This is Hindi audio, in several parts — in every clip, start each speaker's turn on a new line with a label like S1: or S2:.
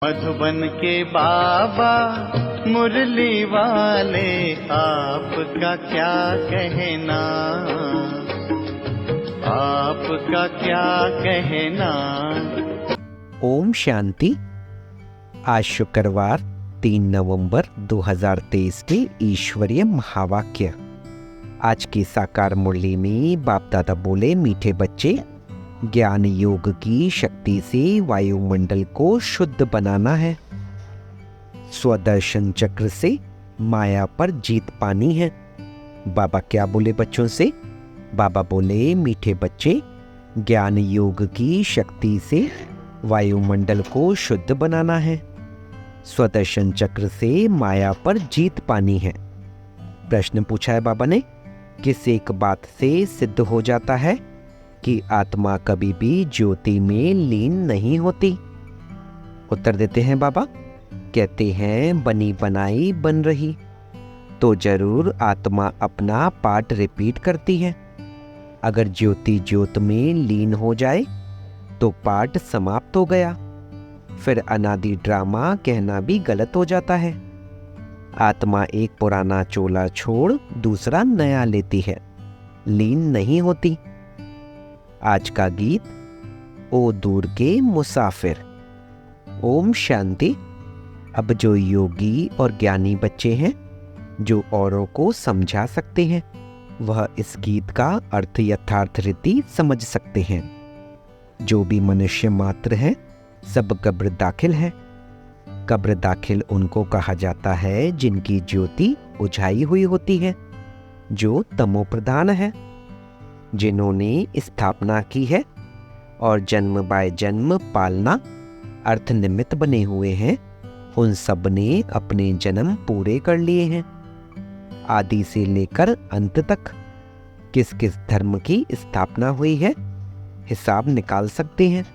S1: मधुबन के बाबा मुरली वाले, आपका क्या कहना, आपका क्या कहना।
S2: ओम शांति। आज शुक्रवार 3 नवंबर 2023 के ईश्वरीय महावाक्य। आज की साकार मुरली में बाप दादा बोले, मीठे बच्चे, ज्ञान योग की शक्ति से वायुमंडल को शुद्ध बनाना है। स्वदर्शन चक्र से माया पर जीत पानी है। बाबा क्या बोले बच्चों से? बाबा बोले, मीठे बच्चे, ज्ञान योग की शक्ति से वायुमंडल को शुद्ध बनाना है। स्वदर्शन चक्र से माया पर जीत पानी है। प्रश्न पूछा है बाबा ने, किस एक बात से सिद्ध हो जाता है कि आत्मा कभी भी ज्योति में लीन नहीं होती? उत्तर देते हैं बाबा, कहते हैं बनी बनाई बन रही। तो जरूर आत्मा अपना पाठ रिपीट करती है। अगर ज्योति ज्योत में लीन हो जाए तो पाठ समाप्त हो गया। फिर अनादि ड्रामा कहना भी गलत हो जाता है। आत्मा एक पुराना चोला छोड़ दूसरा नया लेती है, लीन नहीं होती। आज का गीत, ओ दूर के मुसाफिर। ओम शांति। अब जो योगी और ज्ञानी बच्चे हैं, जो औरों को समझा सकते हैं, वह इस गीत का अर्थ यथार्थ रीति समझ सकते हैं। जो भी मनुष्य मात्र है, सब कब्र दाखिल है। कब्र दाखिल उनको कहा जाता है जिनकी ज्योति बुझाई हुई होती है, जो तमो प्रधान है। जिन्होंने स्थापना की है और जन्म बाय जन्म पालना अर्थ निमित्त बने हुए हैं, उन सब ने अपने जन्म पूरे कर लिए हैं। आदि से लेकर अंत तक किस किस धर्म की स्थापना हुई है, हिसाब निकाल सकते हैं।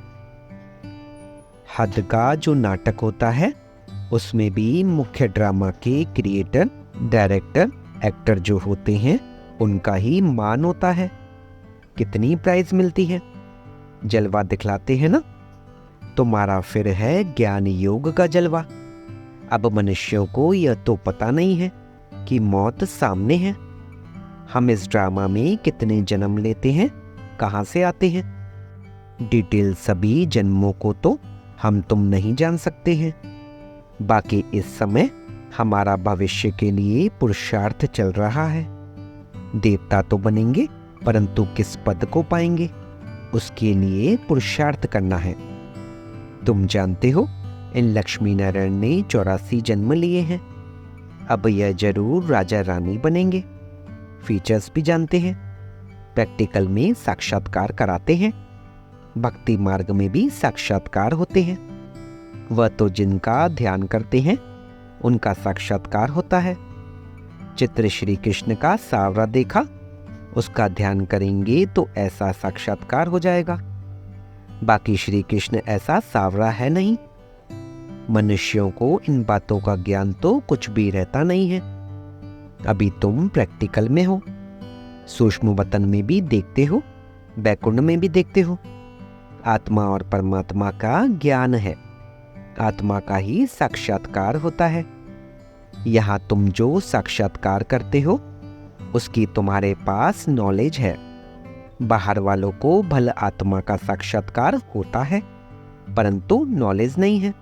S2: हद का जो नाटक होता है, उसमें भी मुख्य ड्रामा के क्रिएटर, डायरेक्टर, एक्टर जो होते हैं, उनका ही मान होता है। कितनी प्राइज मिलती है? जलवा दिखलाते हैं ना। तुम्हारा फिर है ज्ञान योग का जलवा। अब मनुष्यों को यह तो पता नहीं है कि मौत सामने है। हम इस ड्रामा में कितने जन्म लेते हैं, कहाँ से आते हैं, डिटेल सभी जन्मों को तो हम तुम नहीं जान सकते हैं। बाकी इस समय हमारा भविष्य के लिए पुरुषार्थ चल रहा है। देवता तो बनेंगे, परंतु किस पद को पाएंगे, उसके लिए पुरुषार्थ करना है। तुम जानते हो, इन लक्ष्मी नारायण ने 84 जन्म लिए हैं। अब यह जरूर राजा रानी बनेंगे। फीचर्स भी जानते हैं। प्रैक्टिकल में साक्षात्कार कराते हैं। भक्ति मार्ग में भी साक्षात्कार होते हैं। वह तो जिनका ध्यान करते हैं, उनका साक्षात्कार होता है। चित्र श्री कृष्ण का सावरा देखा, उसका ध्यान करेंगे तो ऐसा साक्षात्कार हो जाएगा। बाकी श्री कृष्ण ऐसा सावरा है नहीं। मनुष्यों को इन बातों का ज्ञान तो कुछ भी रहता नहीं है। अभी तुम प्रैक्टिकल में हो। सूक्ष्म वतन में भी देखते हो, बैकुंठ में भी देखते हो। आत्मा और परमात्मा का ज्ञान है। आत्मा का ही साक्षात्कार होता है। यहाँ तुम जो साक्षात्कार करते हो, उसकी तुम्हारे पास नॉलेज है। बाहर वालों को भल आत्मा का साक्षात्कार होता है, परंतु नॉलेज नहीं है।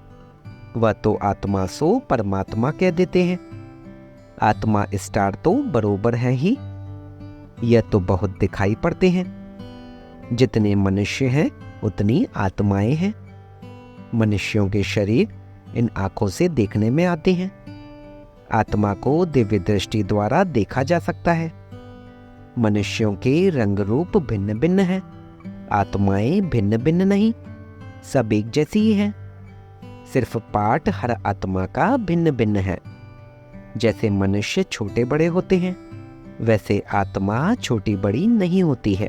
S2: वह तो आत्मा सो परमात्मा कह देते हैं। आत्मा स्टार तो बरोबर है ही। यह तो बहुत दिखाई पड़ते हैं। जितने मनुष्य हैं, उतनी आत्माएं हैं। मनुष्यों के शरीर इन आंखों से देखने में आते हैं। आत्मा को दिव्य दृष्टि द्वारा देखा जा सकता है। मनुष्यों के रंग रूप भिन्न भिन्न हैं। आत्माएं भिन्न भिन्न नहीं, सब एक जैसी ही हैं। सिर्फ पाठ हर आत्मा का भिन्न भिन्न है। जैसे मनुष्य छोटे बड़े होते हैं, वैसे आत्मा छोटी बड़ी नहीं होती है।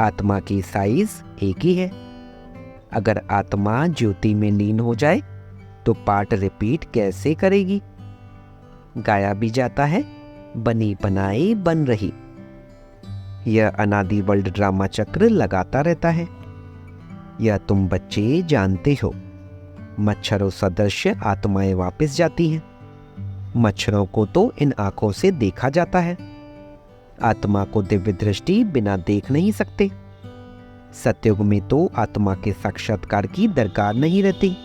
S2: आत्मा की साइज एक ही है। अगर आत्मा ज्योति में लीन हो जाए तो पाठ रिपीट कैसे करेगी? गाया भी जाता है, बनी बनाई बन रही। यह अनादि वर्ल्ड ड्रामा चक्र लगाता रहता है। यह तुम बच्चे जानते हो। मच्छरों सदृश आत्माएं वापस जाती हैं। मच्छरों को तो इन आंखों से देखा जाता है, आत्मा को दिव्य दृष्टि बिना देख नहीं सकते। सतयुग में तो आत्मा के साक्षात्कार की दरकार नहीं रहती।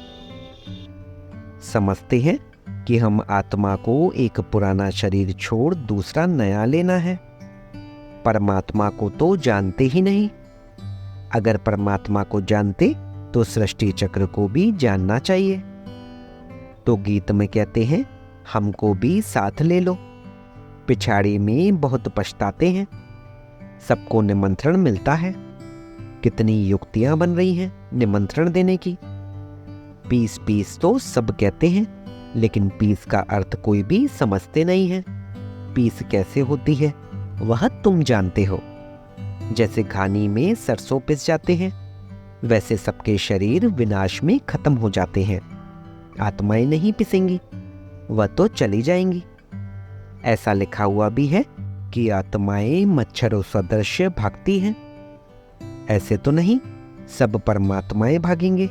S2: समझते हैं कि हम आत्मा को एक पुराना शरीर छोड़ दूसरा नया लेना है। परमात्मा को तो जानते ही नहीं। अगर परमात्मा को जानते तो सृष्टि चक्र को भी जानना चाहिए। तो गीत में कहते हैं, हमको भी साथ ले लो, पिछाड़ी में बहुत पछताते हैं। सबको निमंत्रण मिलता है, कितनी युक्तियां बन रही हैं निमंत्रण देने की। पीस पीस तो सब कहते हैं, लेकिन पीस का अर्थ कोई भी समझते नहीं है। पीस कैसे होती है वह तुम जानते हो। जैसे घानी में सरसों पिस जाते हैं, वैसे सबके शरीर विनाश में खत्म हो जाते हैं। आत्माएं नहीं पिसेंगी, वह तो चली जाएंगी। ऐसा लिखा हुआ भी है कि आत्माएं मच्छरों सदृश भागती हैं। ऐसे तो नहीं सब परमात्माएं भागेंगे।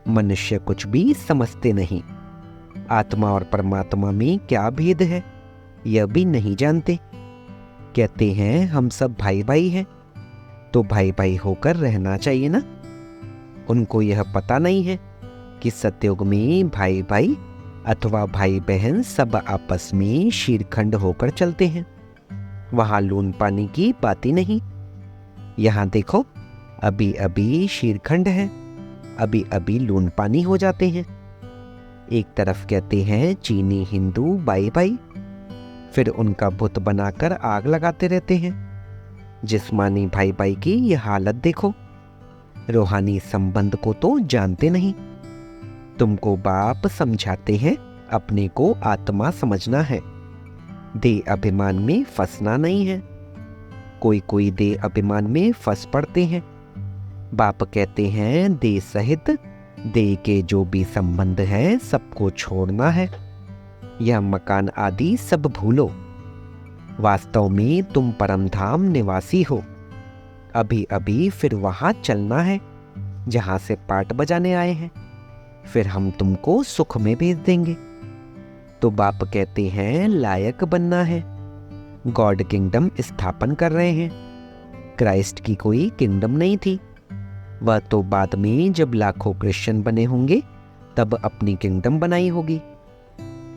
S2: मनुष्य कुछ भी समझते नहीं। आत्मा और परमात्मा में क्या भेद है यह भी नहीं जानते। कहते हैं हम सब भाई भाई हैं, तो भाई भाई होकर रहना चाहिए ना। उनको यह पता नहीं है कि सतयुग में भाई भाई अथवा भाई बहन सब आपस में शीरखंड होकर चलते हैं। वहां लून पानी की बात ही नहीं। यहां देखो, अभी अभी शीरखंड है, अभी अभी लून पानी हो जाते हैं। एक तरफ कहते हैं चीनी हिंदू भाई भाई, फिर उनका बुत बनाकर आग लगाते रहते हैं। जिस्मानी भाई भाई की यह हालत देखो। रूहानी संबंध को तो जानते नहीं। तुमको बाप समझाते हैं अपने को आत्मा समझना है, देह अभिमान में फंसना नहीं है। कोई कोई देह अभिमान में फंस पड़ते हैं। बाप कहते हैं देह सहित देह के जो भी संबंध है सबको छोड़ना है। यह मकान आदि सब भूलो। वास्तव में तुम परमधाम निवासी हो। अभी अभी फिर वहां चलना है जहां से पाट बजाने आए हैं। फिर हम तुमको सुख में भेज देंगे। तो बाप कहते हैं लायक बनना है। गॉड किंगडम स्थापन कर रहे हैं। क्राइस्ट की कोई किंगडम नहीं थी। वह तो बाद में जब लाखों क्रिश्चियन बने होंगे तब अपनी किंगडम बनाई होगी।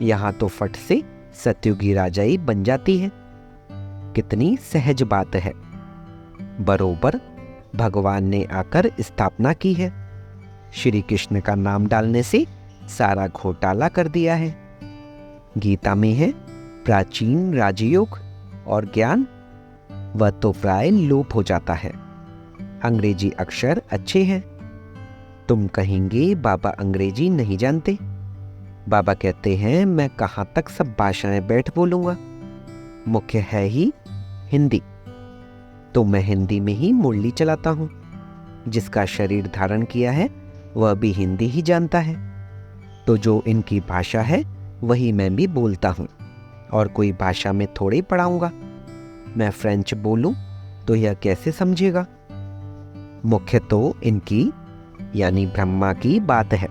S2: यहां तो फट से सतयुगी राजाई बन जाती है। कितनी सहज बात है। बरोबर भगवान ने आकर स्थापना की है। श्री कृष्ण का नाम डालने से सारा घोटाला कर दिया है। गीता में है प्राचीन राजयोग और ज्ञान, वह तो प्राय लोप हो जाता है। अंग्रेजी अक्षर अच्छे हैं। तुम कहेंगे बाबा अंग्रेजी नहीं जानते। बाबा कहते हैं मैं कहाँ तक सब भाषाएं बैठ बोलूंगा, मुख्य है ही हिंदी। तो मैं हिंदी में ही मुरली चलाता हूँ। जिसका शरीर धारण किया है वह भी हिंदी ही जानता है। तो जो इनकी भाषा है वही मैं भी बोलता हूँ, और कोई भाषा में थोड़े पढ़ाऊंगा। मैं फ्रेंच बोलूं तो यह कैसे समझेगा। मुख्य तो इनकी यानी ब्रह्मा की बात है।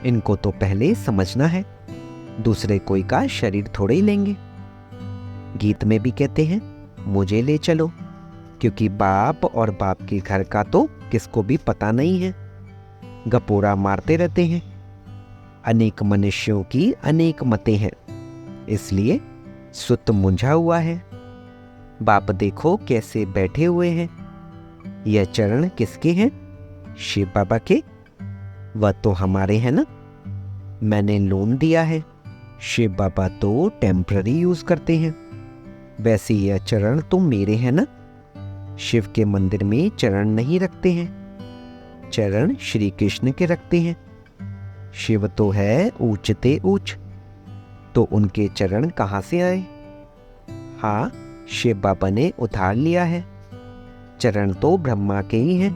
S2: इनको तो पहले समझना है, दूसरे कोई का शरीर थोड़े ही लेंगे। गीत में भी कहते हैं मुझे ले चलो, क्योंकि बाप और बाप के घर का तो किसको भी पता नहीं है। गपोरा मारते रहते हैं। अनेक मनुष्यों की अनेक मतें हैं, इसलिए सुत मुंझा हुआ है। बाप देखो कैसे बैठे हुए हैं। यह चरण किसके हैं? शिव बाबा के। वह तो हमारे हैं ना। मैंने लोन दिया है। शिव बाबा तो टेम्पररी यूज करते हैं। वैसे यह चरण तो मेरे हैं ना। शिव के मंदिर में चरण नहीं रखते हैं, चरण श्री कृष्ण के रखते हैं। शिव तो है ऊंचते ऊंच, तो उनके चरण कहाँ से आए? हाँ, शिव बाबा ने उधार लिया है। चरण तो ब्रह्मा के ही हैं।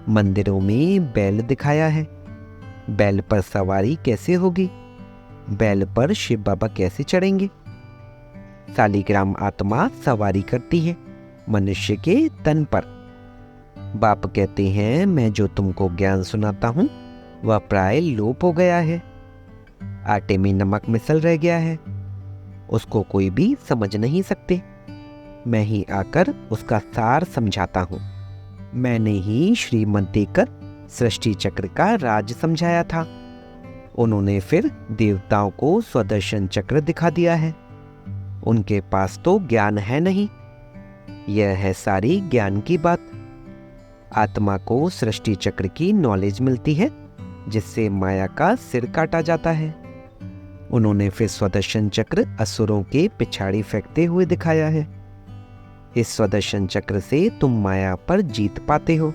S2: मंदिरों में बैल दिखाया है। बैल पर सवारी कैसे होगी? बैल पर शिव बाबा कैसे चढ़ेंगे? शालिग्राम आत्मा सवारी करती है मनुष्य के तन पर। बाप कहते हैं मैं जो तुमको ज्ञान सुनाता हूँ वह प्राय लोप हो गया है। आटे में नमक मिसल रह गया है, उसको कोई भी समझ नहीं सकते। मैं ही आकर उसका सार समझाता हूँ। मैंने ही श्रीमत देकर सृष्टि चक्र का राज समझाया था। उन्होंने फिर देवताओं को स्वदर्शन चक्र दिखा दिया है। उनके पास तो ज्ञान है नहीं। यह है सारी ज्ञान की बात। आत्मा को सृष्टि चक्र की नॉलेज मिलती है, जिससे माया का सिर काटा जाता है। उन्होंने फिर स्वदर्शन चक्र असुरों के पिछाड़ी फेंकते हुए दिखाया है। इस स्वदर्शन चक्र से तुम माया पर जीत पाते हो।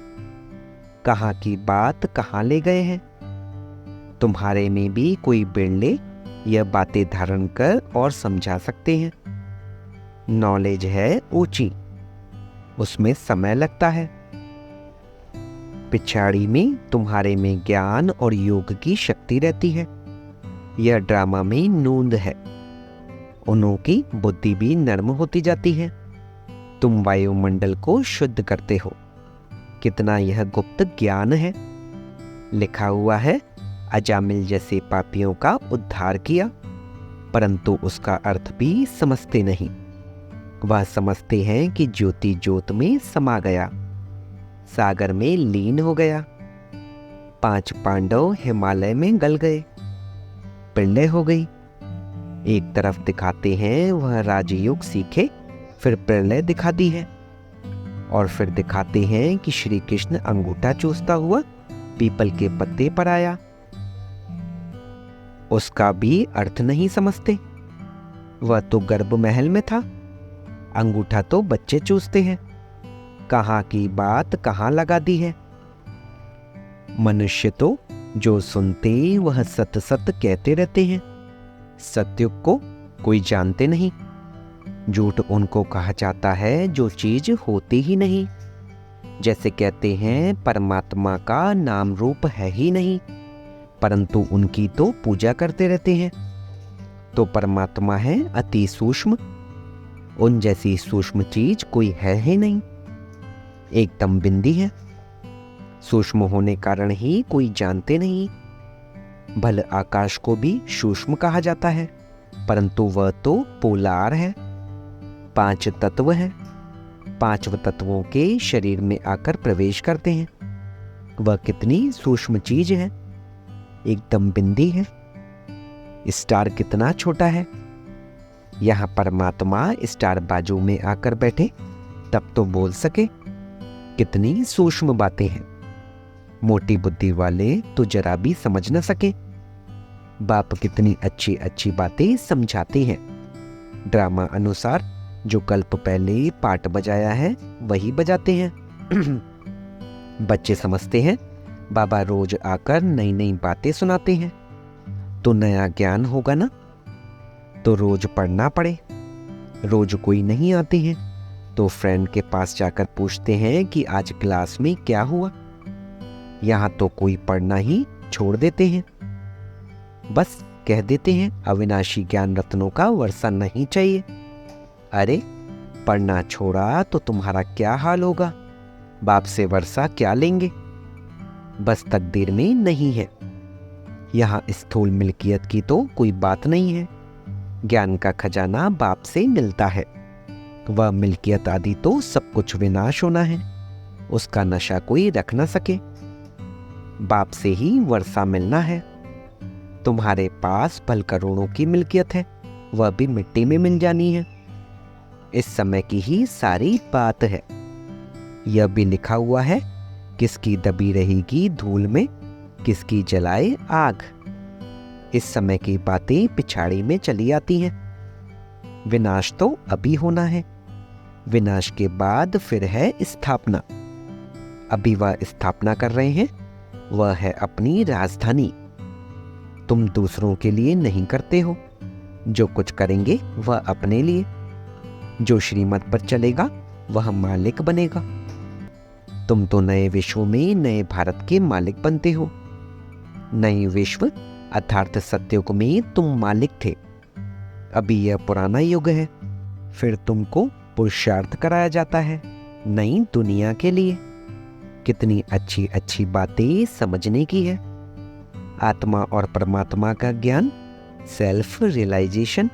S2: कहाँ की बात कहाँ ले गए हैं। तुम्हारे में भी कोई बिरले यह बातें धारण कर और समझा सकते हैं। नॉलेज है ऊंची, उसमें समय लगता है। पिछाड़ी में तुम्हारे में ज्ञान और योग की शक्ति रहती है। यह ड्रामा में नूंद है। उन्हों की बुद्धि भी नर्म होती जाती है। तुम वायुमंडल को शुद्ध करते हो। कितना यह गुप्त ज्ञान है। लिखा हुआ है, अजामिल जैसे पापियों का उद्धार किया, परंतु उसका अर्थ भी समझते नहीं। वह समझते हैं कि ज्योति ज्योत में समा गया, सागर में लीन हो गया। 5 पांडव हिमालय में गल गए, प्रलय हो गई। एक तरफ दिखाते हैं वह राजयोग सीखे, फिर प्रलय दिखा दी है। और फिर दिखाते हैं कि श्री कृष्ण अंगूठा चूसता हुआ पीपल के पत्ते पर आया। उसका भी अर्थ नहीं समझते। वह तो गर्भ महल में था, अंगूठा तो बच्चे चूसते हैं। कहाँ की बात कहाँ लगा दी है। मनुष्य तो जो सुनते वह सत सत कहते रहते हैं। सत्य को कोई जानते नहीं। झूठ उनको कहा जाता है जो चीज होती ही नहीं। जैसे कहते हैं परमात्मा का नाम रूप है ही नहीं, परंतु उनकी तो पूजा करते रहते हैं। तो परमात्मा है अति सूक्ष्म। उन जैसी सूक्ष्म चीज कोई है ही नहीं, एकदम बिंदी है। सूक्ष्म होने कारण ही कोई जानते नहीं। भल आकाश को भी सूक्ष्म कहा जाता है, परंतु वह तो पोलार है। 5 तत्व हैं। 5 तत्वों के शरीर में आकर प्रवेश करते हैं। वह कितनी सूक्ष्म चीज है, एकदम बिंदी है। स्टार कितना छोटा है। यहाँ परमात्मा स्टार बाजू में आकर बैठे तब तो बोल सके। कितनी सूक्ष्म बातें हैं। मोटी बुद्धि वाले तो जरा भी समझ न सके। बाप कितनी अच्छी अच्छी बातें समझाते हैं। ड्रामा अनुसार जो कल्प पहले पाठ बजाया है वही बजाते हैं। बच्चे समझते हैं बाबा रोज आकर नई नई बातें सुनाते हैं, तो नया ज्ञान होगा ना। तो रोज पढ़ना पड़े। रोज कोई नहीं आते हैं तो फ्रेंड के पास जाकर पूछते हैं कि आज क्लास में क्या हुआ। यहाँ तो कोई पढ़ना ही छोड़ देते हैं। बस कह देते हैं अविनाशी ज्ञान रत्नों का वर्षा नहीं चाहिए। अरे पढ़ना छोड़ा तो तुम्हारा क्या हाल होगा। बाप से वर्षा क्या लेंगे। बस तकदीर में नहीं है। यहाँ स्थूल मिल्कियत की तो कोई बात नहीं है। ज्ञान का खजाना बाप से मिलता है। वह मिल्कियत आदि तो सब कुछ विनाश होना है, उसका नशा कोई रख न सके। बाप से ही वर्षा मिलना है। तुम्हारे पास भल करोड़ों की मिल्कियत है, वह भी मिट्टी में मिल जानी है। इस समय की ही सारी बात है। यह भी लिखा हुआ है, किसकी दबी रहेगी धूल में, किसकी जलाए आग। इस समय की बातें पिछाड़ी में चली आती हैं। विनाश तो अभी होना है, विनाश के बाद फिर है स्थापना। अभी वह स्थापना कर रहे हैं, वह है अपनी राजधानी। तुम दूसरों के लिए नहीं करते हो, जो कुछ करेंगे वह अपने लिए। जो श्रीमत पर चलेगा वह मालिक बनेगा। तुम तो नए विश्व में नए भारत के मालिक बनते हो। नए विश्व अर्थात सत्युग में तुम मालिक थे, अभी यह पुराना युग है। फिर तुमको पुरुषार्थ कराया जाता है नई दुनिया के लिए। कितनी अच्छी अच्छी बातें समझने की है। आत्मा और परमात्मा का ज्ञान, सेल्फ रियलाइजेशन।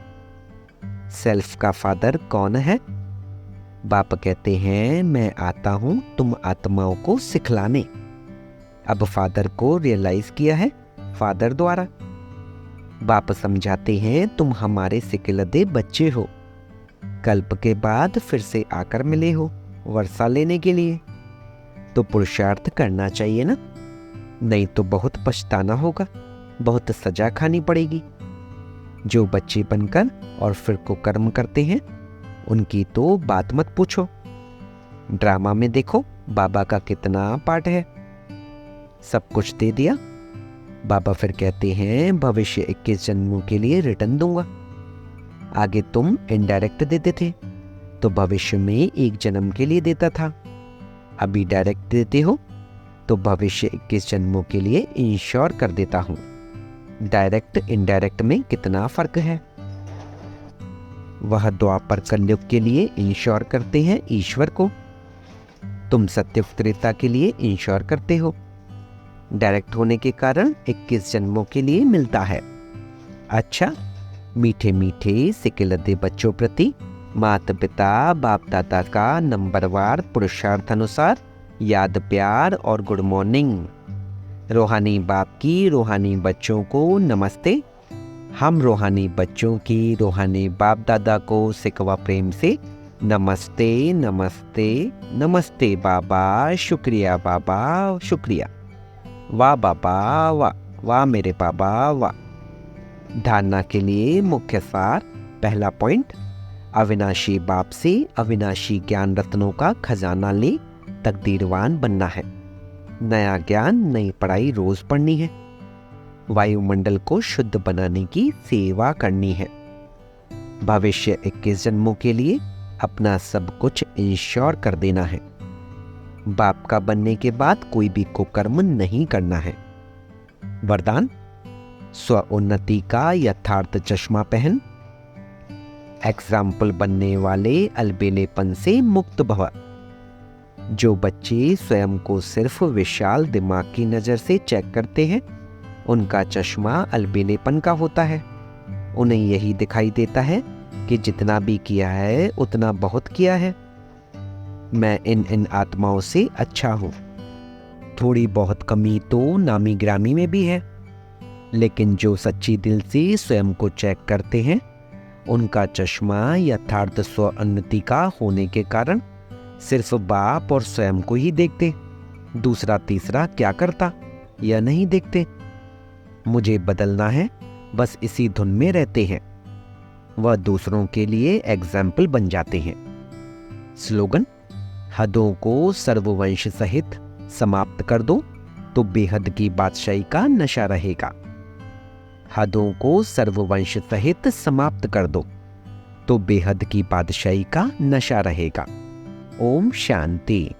S2: सेल्फ का फादर कौन है? बाप कहते हैं मैं आता हूं तुम आत्माओं को सिखलाने। अब फादर को रियलाइज किया है फादर द्वारा। बाप समझाते हैं तुम हमारे सिकलदे बच्चे हो, कल्प के बाद फिर से आकर मिले हो वर्षा लेने के लिए, तो पुरुषार्थ करना चाहिए ना, नहीं तो बहुत पछताना होगा, बहुत सजा खानी पड़ेगी। जो बच्चे बनकर और फिर को कर्म करते हैं उनकी तो बात मत पूछो। ड्रामा में देखो बाबा का कितना पार्ट है, सब कुछ दे दिया। बाबा फिर कहते हैं भविष्य 21 जन्मों के लिए रिटर्न दूंगा। आगे तुम इनडायरेक्ट देते थे तो भविष्य में 1 जन्म के लिए देता था, अभी डायरेक्ट देते हो तो भविष्य 21 जन्मों के लिए इंश्योर कर देता हूं। डायरेक्ट इनडायरेक्ट में कितना फर्क है। वह द्वापर कलयुग के लिए इंश्योर करते हैं ईश्वर को, तुम सत्युग त्रेता के लिए इंश्योर करते हो। डायरेक्ट होने के कारण 21 जन्मों के लिए मिलता है। अच्छा, मीठे मीठे सिकलदे बच्चों प्रति माता पिता बाप दादा का नंबरवार पुरुषार्थ अनुसार याद, प्यार और गुड मॉर्निंग। रूहानी बाप की रूहानी बच्चों को नमस्ते। हम रूहानी बच्चों की रूहानी बाप दादा को सिकवा प्रेम से नमस्ते नमस्ते नमस्ते बाबा, शुक्रिया बाबा शुक्रिया, वाह बाबा वाह, वाह मेरे बाबा वाह। धारणा के लिए मुख्य सार। पहला पॉइंट, अविनाशी बाप से अविनाशी ज्ञान रत्नों का खजाना ले तकदीरवान बनना है। नया ज्ञान, नई पढ़ाई रोज पढ़नी है। वायुमंडल को शुद्ध बनाने की सेवा करनी है। भविष्य 21 जन्मों के लिए अपना सब कुछ इंश्योर कर देना है। बाप का बनने के बाद कोई भी कुकर्म नहीं करना है। वरदान, स्व उन्नति का यथार्थ चश्मा पहन। एग्जाम्पल बनने वाले अलबेलेपन से मुक्त भव। जो बच्चे स्वयं को सिर्फ विशाल दिमाग की नजर से चेक करते हैं उनका चश्मा अलबेलेपन का होता है। उन्हें यही दिखाई देता है कि जितना भी किया है उतना बहुत किया है। मैं इन आत्माओं से अच्छा हूँ। थोड़ी बहुत कमी तो नामी ग्रामी में भी है, लेकिन जो सच्ची दिल से स्वयं को चेक करते हैं उनका चश्मा यथार्थ स्व उन्नति का होने के कारण सिर्फ बाप और स्वयं को ही देखते, दूसरा तीसरा क्या करता या नहीं देखते। मुझे बदलना है, बस इसी धुन में रहते हैं। वह दूसरों के लिए एग्जाम्पल बन जाते हैं। स्लोगन, हदों को सर्ववंश सहित समाप्त कर दो तो बेहद की बादशाही का नशा रहेगा। हदों को सर्ववंश सहित समाप्त कर दो तो बेहद की बादशाही का नशा रहेगा। ओम शांति।